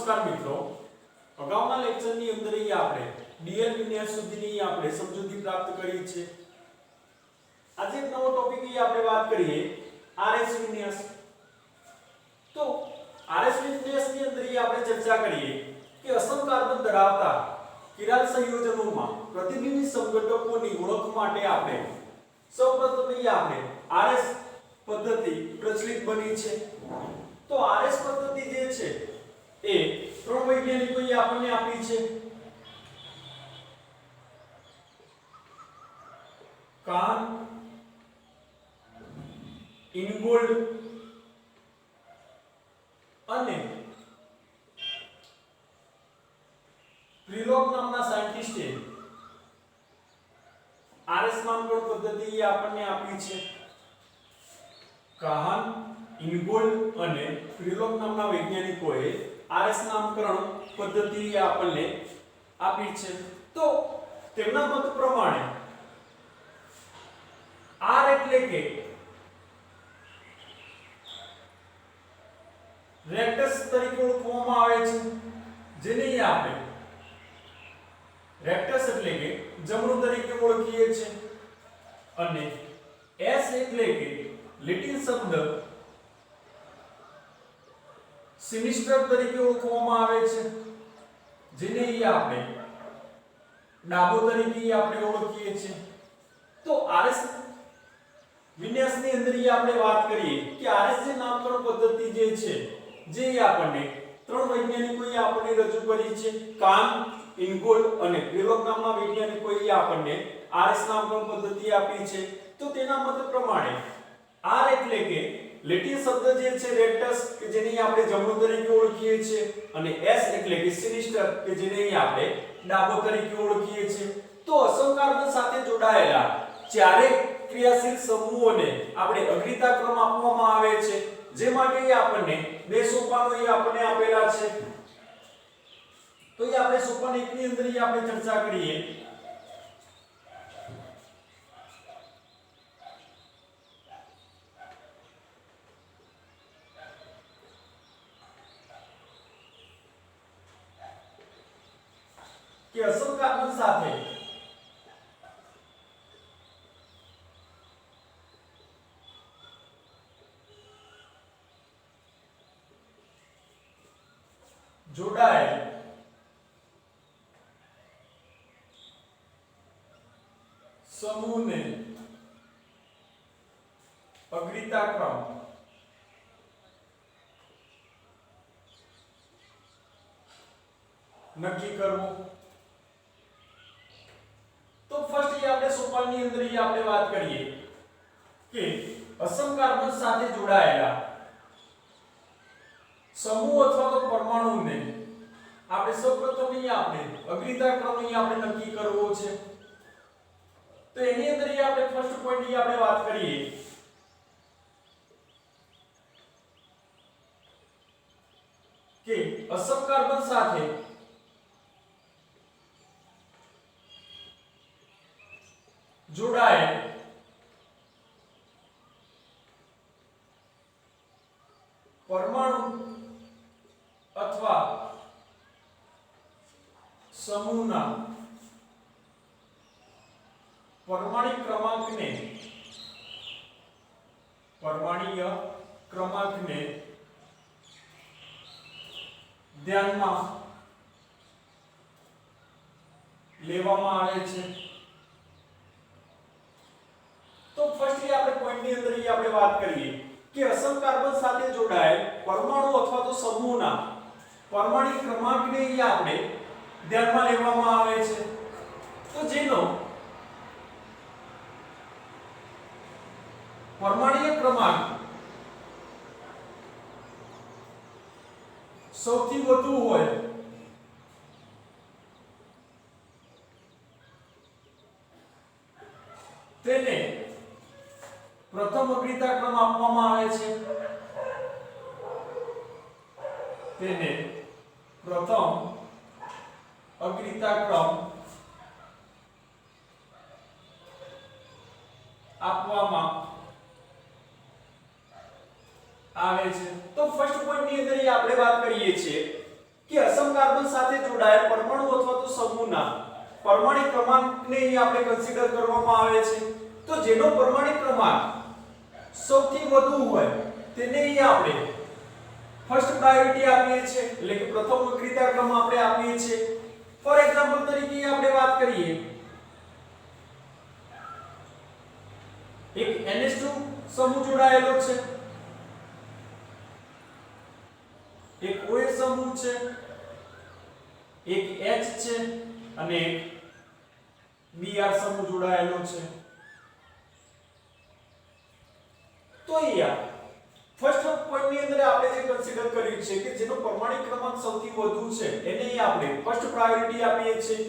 નમસ્કાર મિત્રો, અગાઉના લેક્ચરની અંદર આપણે ડીએલ વિન્યાસ સુધીની આપણે સમજૂતી પ્રાપ્ત કરી છે. આજે એક નવો ટોપિક આપણે વાત કરીએ આરએસ વિન્યાસ. તો આરએસ વિન્યાસની અંદર આપણે ચર્ચા કરીએ કે અસમ કાર્બન ધરાવતા કિરાલ સંયોજનોમાં પ્રતિબિંબી સમઘટકોની ઓળખ માટે આપણે સૌપ્રથમ આપણે આરએસ પદ્ધતિ પ્રચલિત બની છે. તો આરએસ પદ્ધતિ જે છે એ ત્રણ વૈજ્ઞાનિકોએ આપણને આપી છે. કાન, ઇનગોલ્ડ અને પ્રિલોક નામના સાયન્ટિસ્ટે આરએસ નામકરણ પદ્ધતિ આપણને આપી છે. કાહન, ઇનગોલ્ડ અને પ્રિલોક નામના વૈજ્ઞાનિકોએ આરએસ નામકરણ પદ્ધતિ આપણને આપી છે. તો તેમના મત પ્રમાણે આર એટલે કે રેક્ટસ તરીકે ઓળખવામાં આવે છે, જેને આપણે રેક્ટસ એટલે કે જમણું તરીકે ઓળખીએ છીએ. અને એસ એટલે કે લેટિન શબ્દ સિનિસ્ટર તરીકે ઓળખવામાં આવે છે, જેને આપણે ડાબો તરીકે આપણે ઓળખીએ છીએ. તો આરએસ વિન્યાસની અંદર આપણે વાત કરીએ કે આરએસ જે નામકરણ પદ્ધતિ જે છે જે આપણને ત્રણ વૈજ્ઞાનિકોએ આપણને રજૂ કરી છે. કાન, ઇનગોલ્ડ અને પ્રિલોક નામના વૈજ્ઞાનિકોએ આપણને આરએસ નામકરણ પદ્ધતિ આપી છે. તો તેના મત પ્રમાણે આર એટલે કે લેટિન શબ્દ જે છે રેક્ટસ કે જેને આપણે જમણું તરીકે ઓળખીએ છીએ અને એસ એટલે કે સિનિસ્ટર કે જેને આપણે ડાબો તરીકે ઓળખીએ છીએ. તો અસમ કાર્બન સાથે જોડાયેલા ચારે ક્રિયાશીલ સમૂહોને આપણે અગ્રતા ક્રમ આપવામાં આવે છે, જે માટે આપણને બે સોપાનો આપણને આપેલા છે. તો એ આપણે સોપાન 1 ની અંદર આપણે ચર્ચા કરીએ. કે અસમ કાર્બન સાથે જોડાયેલ સમૂહને અગ્રતા ક્રમ નક્કી કરવો. તો ફર્સ્ટ આપણે સોપાનની અંદર આપણે વાત કરીએ કે અસમ કાર્બન સાથે જોડાયેલા સમૂહ અથવા તો પરમાણુને આપણે સૌપ્રથમ આપણે અગ્રતા ક્રમ આપણે નક્કી કરવો છે. તો એની અંદર આપણે ફર્સ્ટ પોઈન્ટ આપણે વાત કરીએ કે અસમ કાર્બન સાથે જોડાયેલ પરમાણુ અથવા સમૂહના પરમાણિક ક્રમાંકને ધ્યાનમાં લેવામાં આવે છે. તો ફર્સ્ટલી આપણે પોઈન્ટની અંદર આપણે વાત કરીએ કે અસમ કાર્બન સાથે જોડાયેલ પરમાણુ અથવા તો સમૂહના પરમાણિક ક્રમાંકને આપણે ધ્યાનમાં લેવામાં આવે છે. તો જેનો પરમાણિક ક્રમાંક સૌથી વધુ હોય તેને પ્રથમ અગ્રતા ક્રમ આપવામાં આવે છે. તેને પ્રથમ અગ્રતા ક્રમ આપવામાં આવે છે. તો ફર્સ્ટ પોઈન્ટ ની અંદર આપણે વાત કરીએ છીએ કે અસમ કાર્બન સાથે જોડાયેલ પરમાણુ અથવા તો સમૂહના પરમાણિક ક્રમાંકને અહીં આપણે કન્સિડર કરવામાં આવે છે. તો જેનો પરમાણિક ક્રમાંક સૌથી વધુ હોય તેને અહીં આપણે ફર્સ્ટ પ્રાયોરિટી આપીએ છીએ, એટલે કે પ્રથમ અગ્રતા ક્રમ આપણે આપીએ છીએ. ફોર એક્ઝામ્પલ તરીકે આપણે વાત કરીએ એક NH2 સમૂહ જોડાયેલો છે, એક OH સમૂહ છે, એક H છે અને એક Br સમૂહ જોડાયેલો છે. તો અહીંયા ફર્સ્ટ પોઈન્ટ ની અંદર આપણે જે કન્સિડર કર્યું છે કે જેનો પરમાણિક ક્રમાંક સૌથી વધુ છે એને અહીંયા આપણે ફર્સ્ટ પ્રાયોરિટી આપીએ છીએ.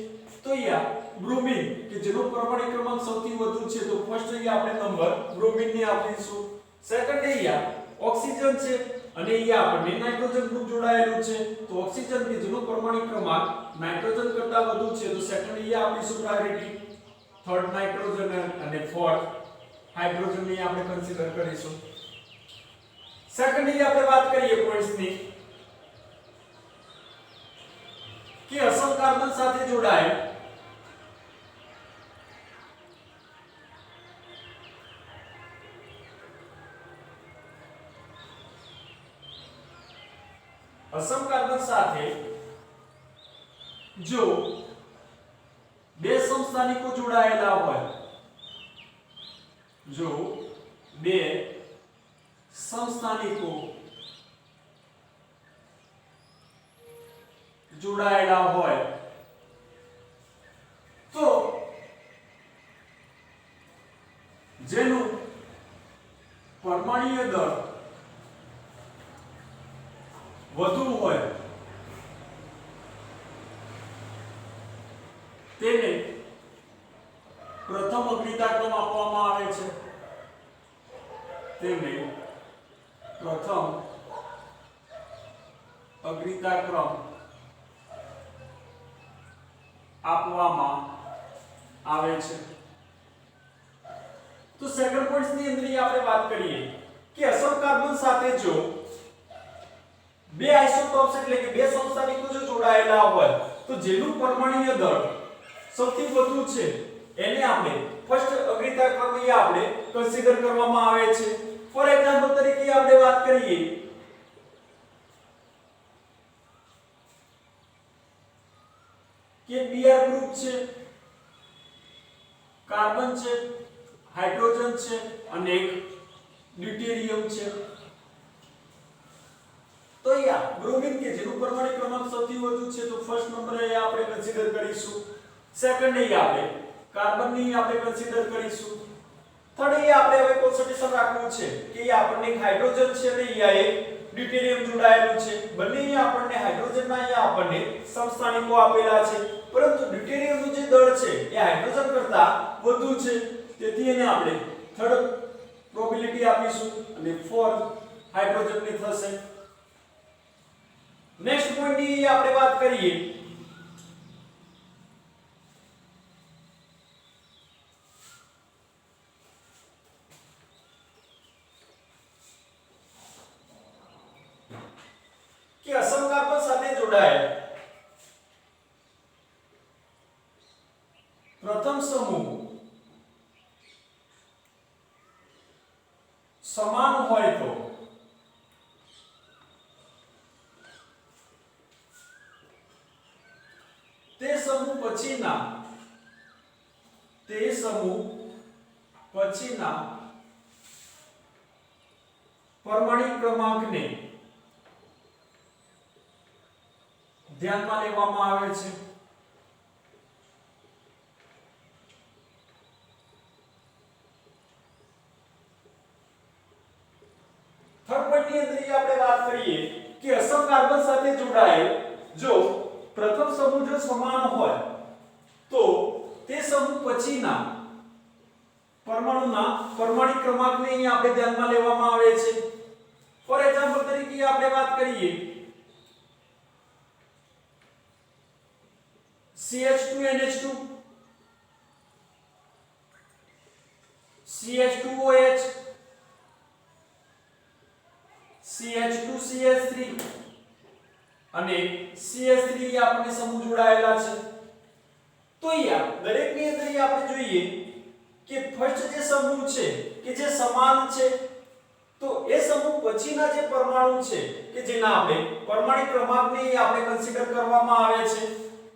તો અહીંયા બ્રોમિન કે જેનો પરમાણિક ક્રમાંક સૌથી વધુ છે તો ફર્સ્ટ અહીંયા આપણે નંબર બ્રોમિન ને આપીશું. સેકન્ડ અહીંયા ઓક્સિજન છે અને અહીંયા આપણે નાઇટ્રોજન ગ્રુપ જોડાયેલું છે, તો ઓક્સિજન કે જેનો પરમાણિક ક્રમાંક નાઇટ્રોજન કરતા વધુ છે તો સેકન્ડ અહીંયા આપીશું પ્રાયોરિટી. થર્ડ નાઇટ્રોજન અને ફોર્થ હાઇડ્રોજન ને આપણે કન્સિડર કરીશું. સેકન્ડ ની આપણે વાત કરીએ પોઈન્ટ્સ ની કે અસમ કાર્બન સાથે જોડાયેલ અસમ કાર્બન સાથે જો બે સમસ્થાનિકો જોડાયેલા હોય, જો બે સમસ્થાનિકો જોડાયેલા હોય તો જેનું પરમાણુય દળ વધુ હોય તેને પ્રથમ અગ્રતા ક્રમ આપવામાં આવે છે. તેને પ્રથમ અગ્રતા ક્રમ આપવામાં આવે છે. તો સેકન્ડ પોઈન્ટ ની અંદર આપણે વાત કરીએ કે અસમ કાર્બન સાથે જો બે આઇસોટોપ્સ એટલે કે બે સમસ્થાનિકો જો જોડાયેલા હોય તો જેનું પરમાણુય દળ સૌથી વધુ છે એને આપણે ફર્સ્ટ અગ્રતા ક્રમ આપણે કન્સિડર કરવામાં આવે છે. ફોર એક્ઝામ્પલ તરીકે આપણે વાત કરીએ કે Br ગ્રુપ છે, કાર્બન છે, હાઇડ્રોજન છે અને એક ડ્યુટેરિયમ છે. તો અહીંયા બ્રોમિન કે જેનું પરમાણિક ક્રમાંક સૌથી વધુ છે તો ફર્સ્ટ નંબર અહીંયા આપણે કન્સિડર કરીશું. સેકન્ડ અહીંયા આપણે કાર્બન ની આપણે કન્સિડર કરીશું. થર્ડ અહીંયા આપણે હવે કોન્સન્ટ્રેશન રાખવું છે કે અહીંયા આપણને એક હાઇડ્રોજન છે અને અહીંયા એક ડ્યુટેરિયમ જોડાયેલું છે. બંને અહીંયા આપણને હાઇડ્રોજન ના અહીંયા આપણને સમસ્થાનિકો આપેલા છે, પરંતુ ડ્યુટેરિયમ નું જે દળ છે એ હાઇડ્રોજન કરતા વધુ છે, તેથી એને આપણે થર્ડ પ્રોબેબિલિટી આપીશું અને ફોર્થ હાઇડ્રોજન ની થશે. નેક્સ્ટ પોઈન્ટ ની આપણે વાત કરીએ કે અસમ કાર્બન સાથે જોડાયેલ પ્રથમ સમૂહ સમાન હોય તો તે સમૂહ પછીના પરમાણિક ક્રમાંકને ધ્યાનમાં લેવામાં આવે છે. થર્ડ પોઈન્ટ ની અંદર આપણે વાત કરીએ કે અસમ કાર્બન સાથે જોડાયેલ જો પ્રથમ સમૂહ જો સમાન હોય તો તે સમૂહ પછીના પરમાણુના પરમાણિક ક્રમાંકને અહીં આપણે ધ્યાનમાં લેવામાં આવે છે. ફોર એક્ઝામ્પલ તરીકે આપણે વાત કરીએ CH2NH2 CH2OH CH2CH3 અને CH3 આપણને સમૂહ જોડાયેલા છે. તો અહીંયા દરેકની અંદર આપણે જોઈએ કે ફર્સ્ટ જે સમૂહ છે કે જે સમાન છે, તો એ સમૂહ પછીના જે પરમાણુ છે કે જેના આપણે પરમાણિક ક્રમાંકને આપણે કન્સિડર કરવામાં આવે છે.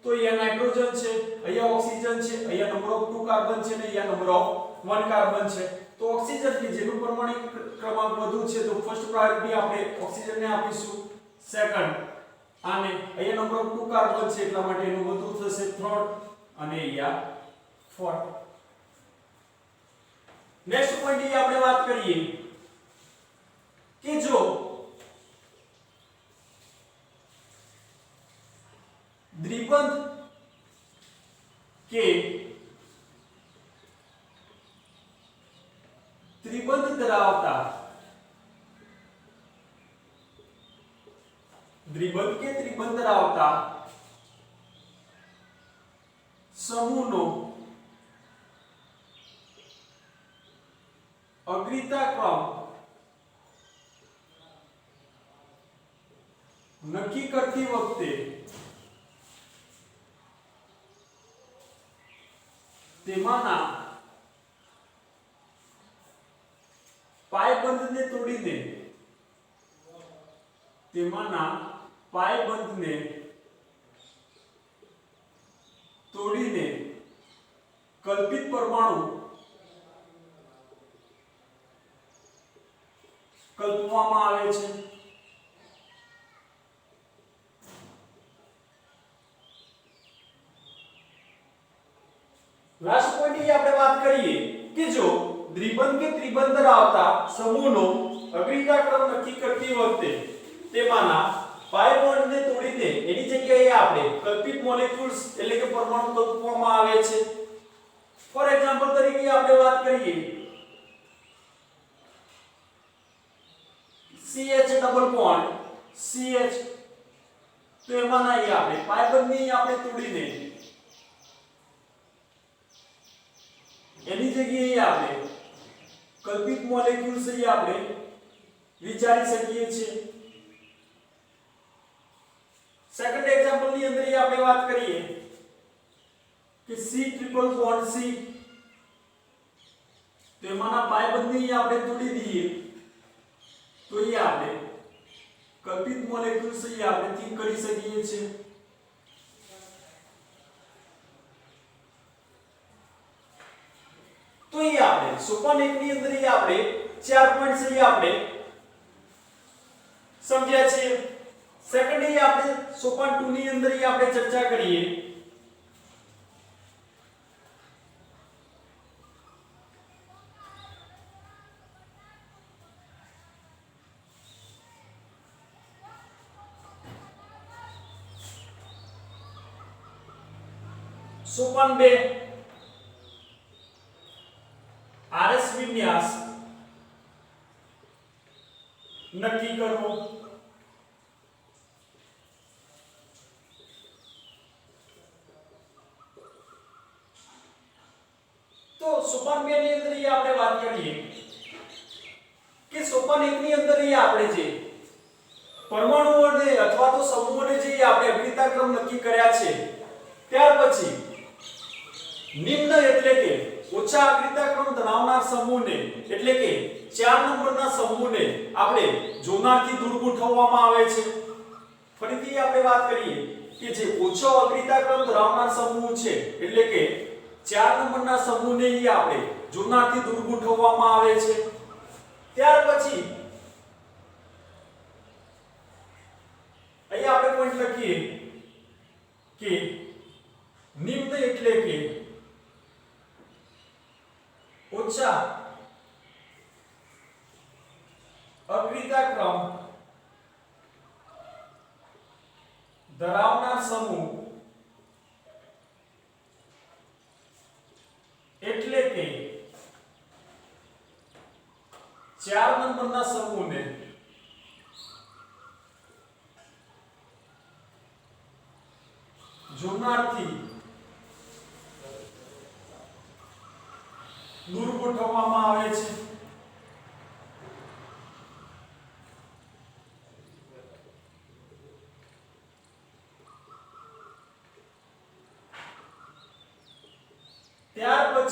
તો અહીંયા નાઇટ્રોજન છે, અહીંયા ઓક્સિજન છે, અહીંયા નંબર ઓફ 2 કાર્બન છે અને અહીંયા નંબર ઓફ 1 કાર્બન છે. તો ઓક્સિજન કે જેનું પરમાણિક ક્રમાંક વધુ છે તો ફર્સ્ટ પ્રાયોરિટી આપણે ઓક્સિજનને આપીશું. સેકન્ડ આને અહીંયા નંબર ઓફ 2 કાર્બન છે એટલા માટે એનું વધુ થશે થર્ડ અને અહીંયા ફોર્થ. નેક્સ્ટ પોઈન્ટ એ આપણે વાત કરીએ કે જો દ્વિબંધ કે ત્રિબંધ ધરાવતા સમૂહનો અગ્રતા ક્રમ નક્કી કરતી વખતે તેમાંના પાયબંધને તોડીને કલ્પિત પરમાણુ કલ્પવામાં આવે છે. લાસ્ટ પોઈન્ટ એ આપણે વાત કરીએ કે જો દ્વિબંધ કે ત્રિબંધ ધરાવતા સમૂહનો અગ્રતા ક્રમ નક્કી કરતી વખતે તેમાંના પાઈ બોન્ડને તોડીને એની જગ્યાએ આપણે કલ્પિત મોલેક્યુલ્સ એટલે કે પરમાણુ કલ્પવામાં આવે છે. ફોર એક્ઝામ્પલ તરીકે આપણે વાત કરીએ CH ડબલ બોન્ડ CH, તો એમાંના આપણે પાઈ બોન્ડને આપણે તોડીને એની જગ્યાએ આપણે કલ્પિત મોલેક્યુલ્સ આપણે વિચારી શકીએ છીએ. સેકન્ડ એક્ઝામ્પલ ની અંદર આપણે વાત કરીએ કે C ટ્રિપલ બોન્ડ C, તો એમાંના પાયબંધને આપણે તોડી દઈએ તો એ આપણે કલ્પિત મોલેક્યુલ્સ આપણે થિંક કરી શકીએ છીએ. તો એ આપણે સોપાન 1 ની અંદર આપણે 4 પોઈન્ટ્સ આપણે સમજ્યા છીએ. સેકન્ડ એ આપણે સોપાન 2 ની અંદર આપણે ચર્ચા કરીએ સોપાન 2 RS વિન્યાસ નક્કી કરવો. તો સોપાન 2 ની અંદર આપણે વાત કરીએ કે સોપાન 1 ની અંદર આપણે જે પરમાણુઓને અથવા તો સમૂહોને જે આપણે અગ્રતા ક્રમ નક્કી કર્યા છે, ત્યાર પછી નિમ્ન એટલે કે ઓછા અગ્રતા ક્રમ ધરાવનાર સમૂહને એટલે કે 4 નંબરના સમૂહને આપણે જોનારથી દૂર ગોઠવવામાં આવે છે. ફરીથી આપણે વાત કરીએ કે જે ઓછો અગ્રતા ક્રમ ધરાવનાર સમૂહ છે એટલે કે 4 નંબરના સમૂહને આપણે જોનારથી દૂર ગોઠવવામાં આવે છે. ત્યાર પછી અહીં આપણે પોઈન્ટ લખીએ કે નિમ્ન એટલે કે ઓછા અગ્રતા ક્રમ ધરાવનાર સમૂહ એટલે કે 4 નંબરના સમૂહને જોનારથી દૂર ગોઠવવામાં આવે છે.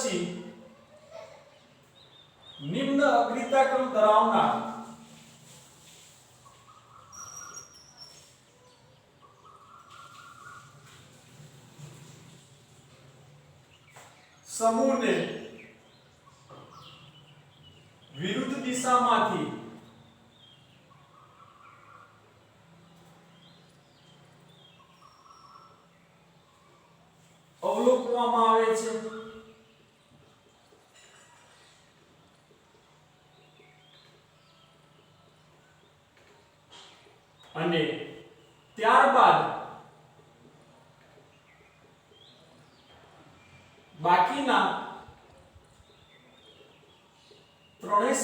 પછી નિમ્ન અગ્રતાક્રમ ધરાવનાર સમૂહને વિરુદ્ધ દિશામાંથી અવલોકવામાં આવે છે અને ત્યારબાદ બાકીના ત્રણેય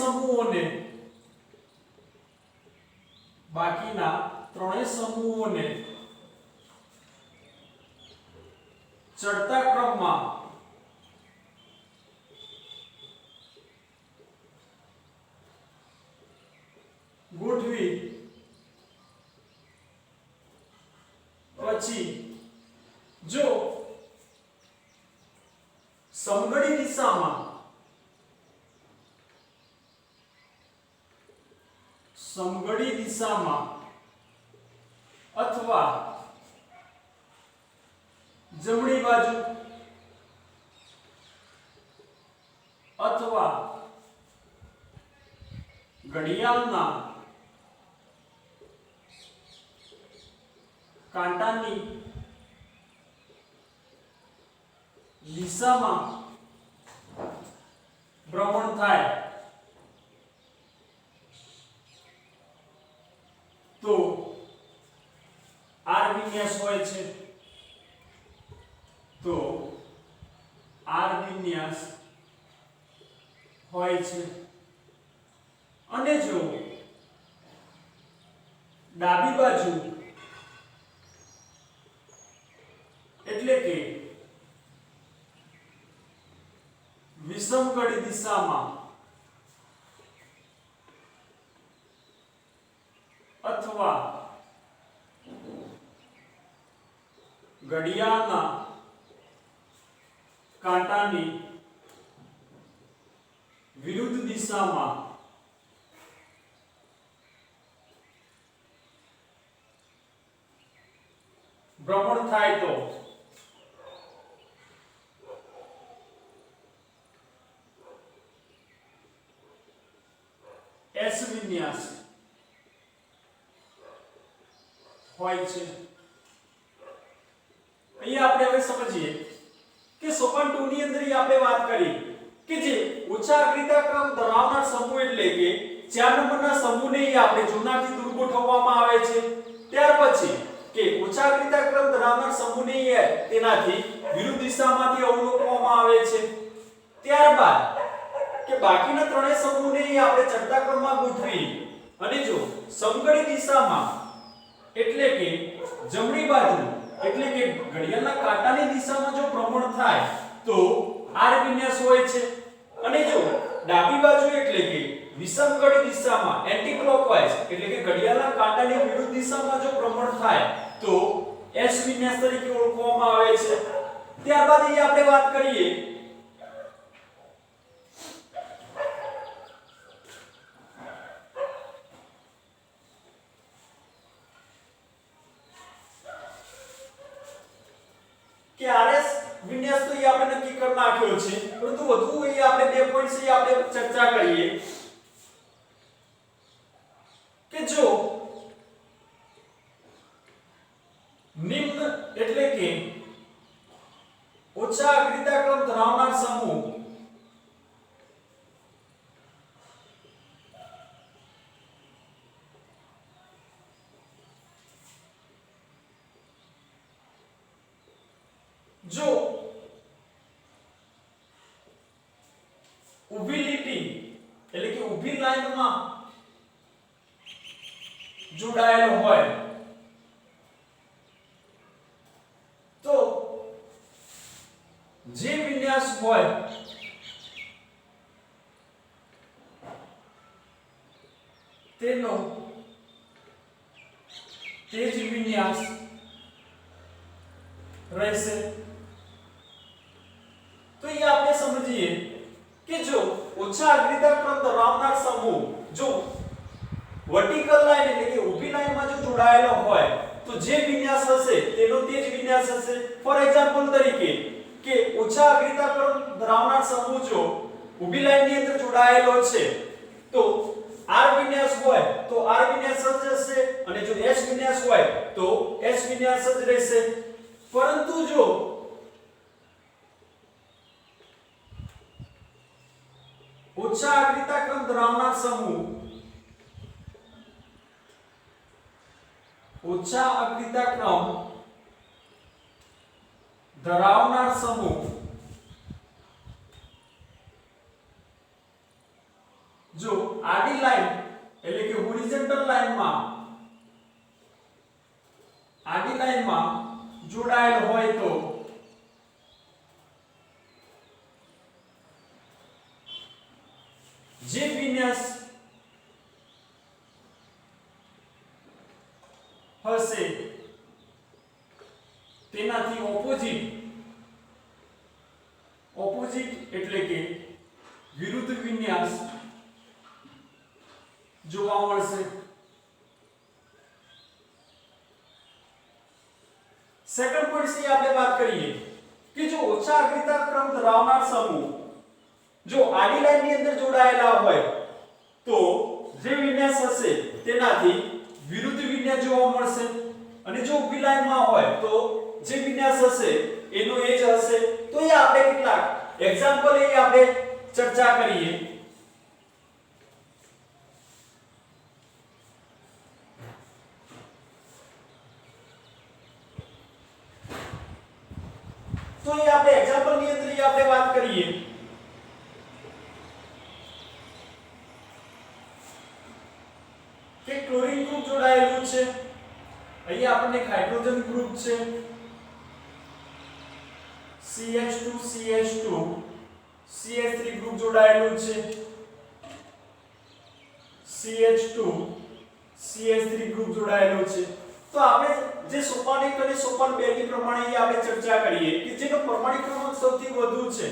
સમૂહોને ચડતા ક્રમમાં ગોઠવી પછી જો સમઘડી દિશામાં અથવા જમણી બાજુ અથવા ઘડિયાળના કાંટાની દિશામાં ભ્રમણ થાય તો આર વિન્યાસ હોય છે અને જો ડાબી બાજુ એટલે કે વિષમઘડી દિશામાં અથવા ઘડિયાળના કાંટાની વિરુદ્ધ દિશામાં ભ્રમણ થાય તો એસ વિન્યાસ હોય છે। અહીંયા આપણે હવે સમજીએ કે સોપાન 2 ની અંદર આપણે વાત કરી કે જે ઓછા અગ્રતાક્રમ ધરાવનાર સમૂહ એટલે કે 4 નંબરના સમૂહને આપણે જૂનાથી દૂર ગોઠવવામાં આવે છે। ત્યાર પછી કે ઓછા અગ્રતાક્રમ ધરાવનાર સમૂહને તેનાથી વિરુદ્ધ દિશામાંથી અવલોકવામાં આવે છે। ત્યારબાદ કે બાકીના ત્રણેય સમૂહને આપણે ચડતા ક્રમમાં ગોઠવી અને જો સમઘડી દિશામાં એટલે કે જમણી બાજુ એટલે કે ઘડિયાળના કાંટાની દિશામાં જો ભ્રમણ થાય તો આર વિન્યાસ હોય છે અને જો ડાબી બાજુ એટલે કે વિષમઘડી દિશામાં એન્ટી ક્લોકવાઇઝ એટલે કે ઘડિયાળના કાંટાની વિરુદ્ધ દિશામાં જો ભ્રમણ થાય તો એસ વિન્યાસ તરીકે ઓળખવામાં આવે છે। ત્યારબાદ અહીં આપણે વાત કરીએ કે આરએસ વિન્યાસ તો એ આપણે નક્કી કરી નાખ્યો છે પરંતુ વધુ એ આપણે બે પોઈન્ટ્સ એ આપણે ચર્ચા કરીએ કે જો નિમ્ન એટલે કે ઓછા અગ્રતાક્રમ ધરાવનાર સમૂહ जो ઊભી લીટી એટલે કે ઊભી લાઈનમાં જોડાયેલો હોય તો જે વિન્યાસ હોય તેનો તે જ વિન્યાસ રહેશે। तो ये आपने समझिए ઓછા અગ્રતા ક્રમ ધરાવનાર સમૂહ જો વર્ટિકલ લાઈન એટલે કે ઊભી લાઈનમાં જો જોડાયેલો હોય તો જે વિન્યાસ હશે તેનો તે જ વિન્યાસ હશે. ફોર એક્ઝામ્પલ તરીકે કે ઓછા અગ્રતા ક્રમ ધરાવનાર સમૂહ જો ઊભી લાઈનની અંદર જોડાયેલો છે તો R વિન્યાસ હોય તો R વિન્યાસ જ હશે અને જો S વિન્યાસ હોય તો S વિન્યાસ જ રહેશે. પરંતુ જો ઓછા અગ્રતા ક્રમ ધરાવનાર સમૂહ ઓછા અગ્રતા ક્રમ ધરાવનાર સમૂહ જો આડી લાઈન એટલે કે હોરિઝોન્ટલ લાઈનમાં જોડાયેલ હોય તો જે વિન્યાસ હશે તેનાથી ઓપોઝિટ એટલે કે વિરુદ્ધ વિન્યાસ જોવા મળશે. સેકન્ડ પોઈન્ટ થી આપણે વાત કરીએ કે જો ઓછા અગ્રતા ક્રમ ધરાવનાર સમૂહ જો આડી લાઈનની અંદર જોડાયેલા હોય તો જે વિન્યાસ હશે તેનાથી વિરુદ્ધ વિન્યાસ જોવા મળશે અને જો ઊભી લાઈનમાં હોય તો જે વિન્યાસ હશે એનો એ જ હશે. તો એ આપણે કેટલાક એક્ઝામ્પલ એ આપણે ચર્ચા કરીએ. તો એ આપણે એક્ઝામ્પલ ની અંદર આપણે વાત કરીએ કે ક્લોરીન ગ્રુપ જોડાયેલું છે. અહીં આપણને એક હાઇડ્રોજન ગ્રુપ છે CH2 CH2 CH3 ગ્રુપ જોડાયેલું છે CH2 CH3 ગ્રુપ જોડાયેલું છે. તો આપણે જે સોપાન 1 અને સોપાન 2 ની પ્રમાણે આપણે ચર્ચા કરીએ કે જેનો પરમાણિક ક્રમાંક સૌથી વધુ છે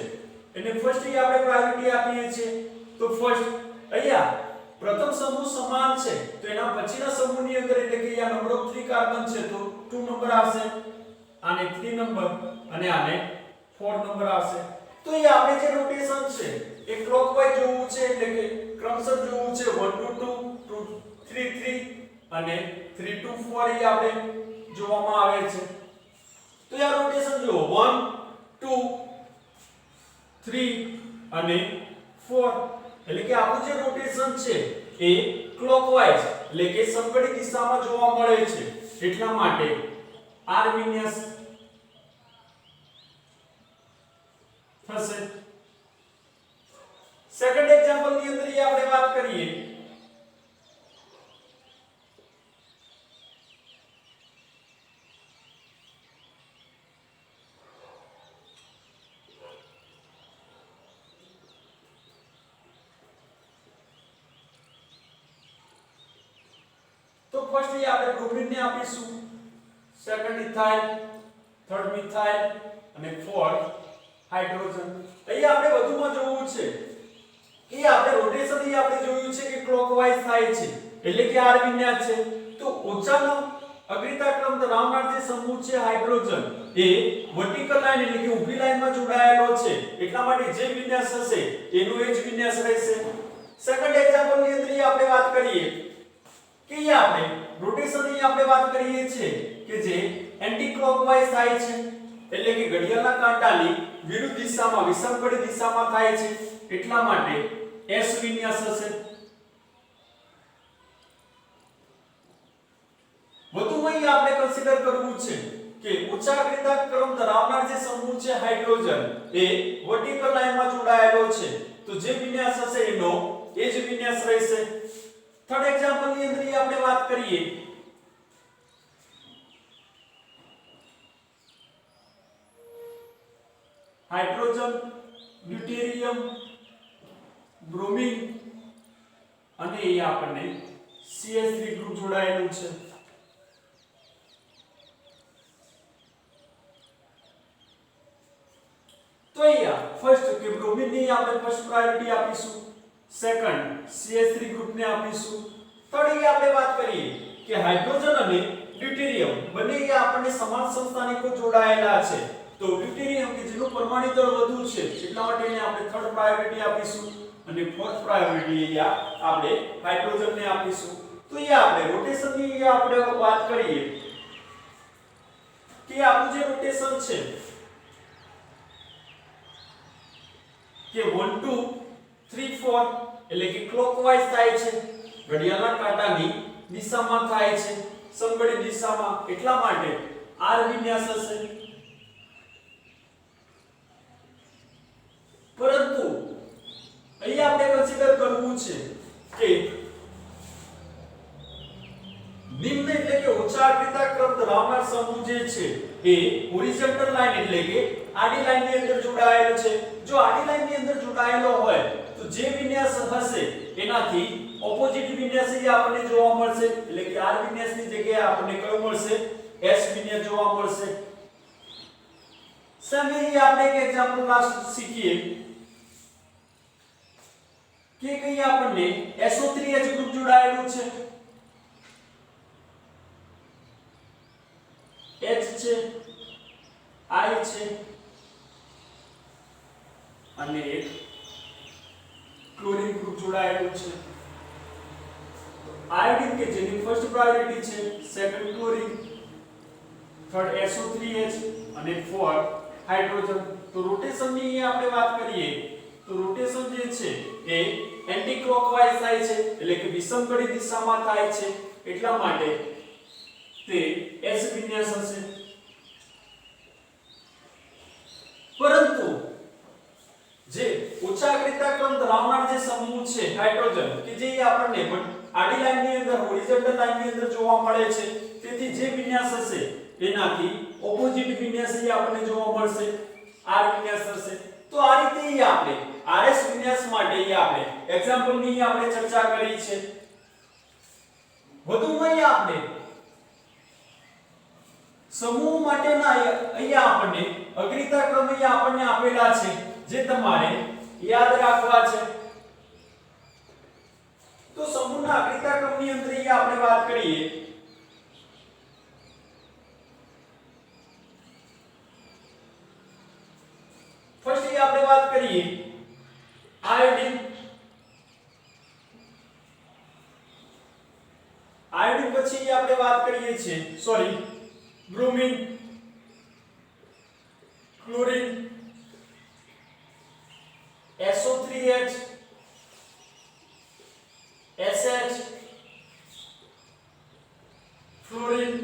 એને ફર્સ્ટ આપણે પ્રાયોરિટી આપીએ છીએ. તો ફર્સ્ટ અહીંયા પ્રથમ સમૂહ સમાન છે તો એના પછીના સમૂહની અંદર એટલે કે આ નંબર ઓફ 3 કાર્બન છે તો 2 નંબર આવશે, આને 3 નંબર અને આને 4 નંબર આવશે. તો એ આપણે જે રોટેશન છે એ ક્લોકવાઇઝ જોવું છે એટલે કે ક્રમશઃ જોવું છે 1 to 2 2 3 3 અને 3 to 4 એ આપણે જોવામાં આવે છે. તો આ રોટેશન જો 1 2 3 અને 4 એટલે કે આપણું જે રોટેશન છે એ ક્લોકવાઇઝ એટલે કે સમઘડિત દિશામાં જોવા મળે છે. એટલા માટે R વિન્યાસ થશે. સેકન્ડ એક્ઝામ્પલ ની અંદર આપણે વાત કરીએ તો ફર્સ્ટ એ આપણે બ્રોમિન ને આપીશું, સેકન્ડ ઇથાઇલ, થર્ડ મિથાઇલ અને ફોર્થ હાઇડ્રોજન. અહીં આપણે વધુમાં જોવું છે કે આપણે રોટેશન એ આપણે જોયું છે કે ક્લોકવાઇઝ થાય છે એટલે કે R વિન્યાસ છે. તો ઓછાનો અગ્રતા ક્રમ ધરાવનાર જે સમૂહ છે હાઇડ્રોજન એ વર્ટિકલ લાઈન એટલે કે ઊભી લાઈનમાં જોડાયેલો છે એટલા માટે જે વિન્યાસ હશે એનો એ જ વિન્યાસ રહેશે. સેકન્ડ એક્ઝામ્પલ ની અંદર આપણે વાત કરીએ કે આપણે રોટેશન ની આપણે વાત કરીએ છીએ કે જે એન્ટી ક્લોકવાઇઝ થાય છે એટલે કે ઘડિયાળના કાંટાની વિરુદ્ધ દિશામાં વિષમઘડિત દિશામાં થાય છે એટલા માટે S વિન્યાસ હશે. વધુમાં આપણે કન્સિડર કરવું છે કે ઓછા અગ્રતા ક્રમ ધરાવનાર જે સમૂહ છે હાઇડ્રોજન એ વર્ટિકલ લાઈનમાં જોડાયેલો છે તો જે વિન્યાસ હશે એનો એ જ વિન્યાસ રહેશે. થર્ડ એક્ઝામ્પલ ની અંદર આપણે વાત કરીએ હાઇડ્રોજન, ડ્યુટેરિયમ, બ્રોમિન અને અહીં આપણને CH3 ગ્રુપ જોડાયેલું છે. તો અહીંયા ફર્સ્ટ કે બ્રોમિન ની આપણે ફર્સ્ટ પ્રાયોરિટી આપીશું સેકન્ડ CH3 ગ્રુપને આપીશું. થર્ડ આપણે વાત કરીએ કે હાઇડ્રોજન અને ડ્યુટેરિયમ બંને આપણને સમાન સંસ્થાનિકો જોડાયેલા છે. તો ડ્યુટેરિયમ કે જેનું પરમાણુ દળ વધુ છે એટલા માટે એને આપણે થર્ડ પ્રાયોરિટી આપીશું અને ફોર્થ પ્રાયોરિટી આપણે હાઇડ્રોજનને આપીશું. તો આપણે રોટેશનની આપણે વાત કરીએ કે આપણું જે રોટેશન છે કે 1 2 3 4 એટલે કે ક્લોકવાઇઝ થાય છે, ઘડિયાળના કાંટાની દિશામાં થાય છે, સમઘડી દિશામાં. એટલા માટે r વિન્યાસ હશે. પરંતુ અહીં આપણે કન્સિડર કરવું છે કે નિમ્ન એટલે કે ઓછા આકૃતિના ક્રમ ધરાવનાર સમૂહ જે છે એ હોરિઝોન્ટલ લાઈન એટલે કે આડી લાઈનની અંદર જોડાયેલો છે. જો આડી લાઈનની અંદર જોડાયેલો હોય તો જે વિન્યાસ હશે એનાથી ઓપોઝિટ વિન્યાસ આપણને જોવા મળશે. એટલે કે r વિન્યાસની જગ્યાએ આપણને કયો મળશે? s વિન્યાસ જોવા મળશે. સામે આપણે એક એક્ઝામ્પલ લાસ્ટ શીખીએ કે કઈ આપણને SO3H ગ્રુપ જોડાયેલું છે, H છે, I છે અને એક ક્લોરીન ગ્રુપ જોડાયેલું છે. આયોડિન કે જેની ફર્સ્ટ પ્રાયોરિટી છે, સેકન્ડ ક્લોરીન, થર્ડ SO3H અને ફોર્થ હાઇડ્રોજન. તો રોટેશનની આપણે વાત કરીએ તો રોટેશન જે છે એ એન્ટી ક્લોકવાઇઝ થાય છે એટલે કે વિષમઘડી દિશામાં થાય છે. એટલા માટે તે S વિન્યાસ હશે. પરંતુ જે ઓછા આકૃતિના ક્રમ ધરાવનાર જે સમૂહ છે હાઇડ્રોજન કે જે આપણને આડી લાઈનની અંદર હોરિઝોન્ટલ લાઈનની અંદર જોવા મળે છે, તેથી જે વિન્યાસ હશે એનાથી ઓપોઝિટ વિન્યાસ આપણને જોવા મળશે, r વિન્યાસ હશે. તો આ રીતે આપણે RS વિન્યાસ માટે આપણે એક્ઝામ્પલની આપણે ચર્ચા કરી છે. વધુમાં આપણે સમૂહ માટેના અહીંયા આપણને અગ્રતા ક્રમ અહીંયા આપણને આપેલા છે જે તમારે યાદ રાખવા છે. તો સમૂહના અગ્રતા ક્રમની અંદર અહીંયા આપણે વાત કરીએ ફર્સ્ટ આપણે વાત કરીએ આયોડિન. આયોડિન પછી આપણે વાત કરીએ છીએ bromine, chlorine, SO3H, SH, fluorine,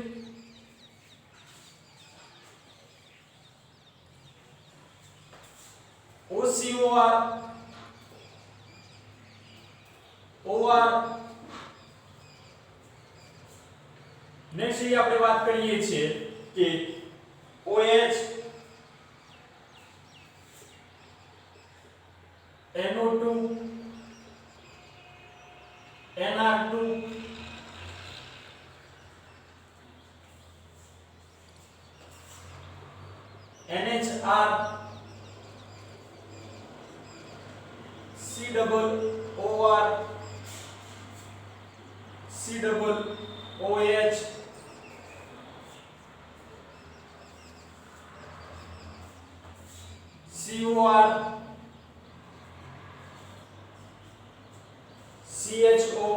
OCOR, OR. Next અહીં આપણે વાત કરીએ છીએ કે OH, NO2, NR2, NHR, COOR, COOH, COR, CHO,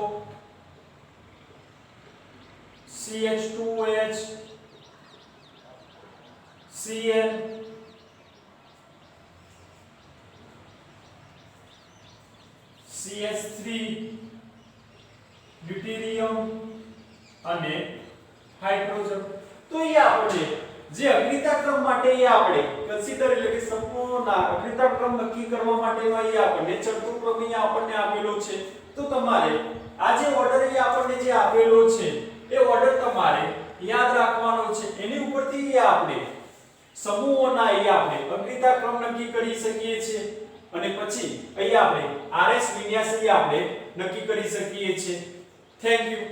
CH2OH, CN, CH3, deuterium અને હાઇડ્રોજન. તો એ આપણે જે અગ્રતા ક્રમ માટે એ આપણે કન્સિડર એટલે કે સંપૂર્ણના અગ્રતા ક્રમ નક્કી કરવા માટેનો એ આપણને ચડતો ક્રમ અહીંયા આપણને આપેલો છે. તો તમારે આ જે ઓર્ડર અહીંયા આપણને જે આપેલો છે એ ઓર્ડર તમારે યાદ રાખવાનો છે. એની ઉપરથી આપણે સમૂહોના અહીંયા આપણે અગ્રતા ક્રમ નક્કી કરી શકીએ છીએ અને પછી અહીંયા આપણે RS વિન્યાસ આપણે નક્કી કરી શકીએ છીએ. Thank you.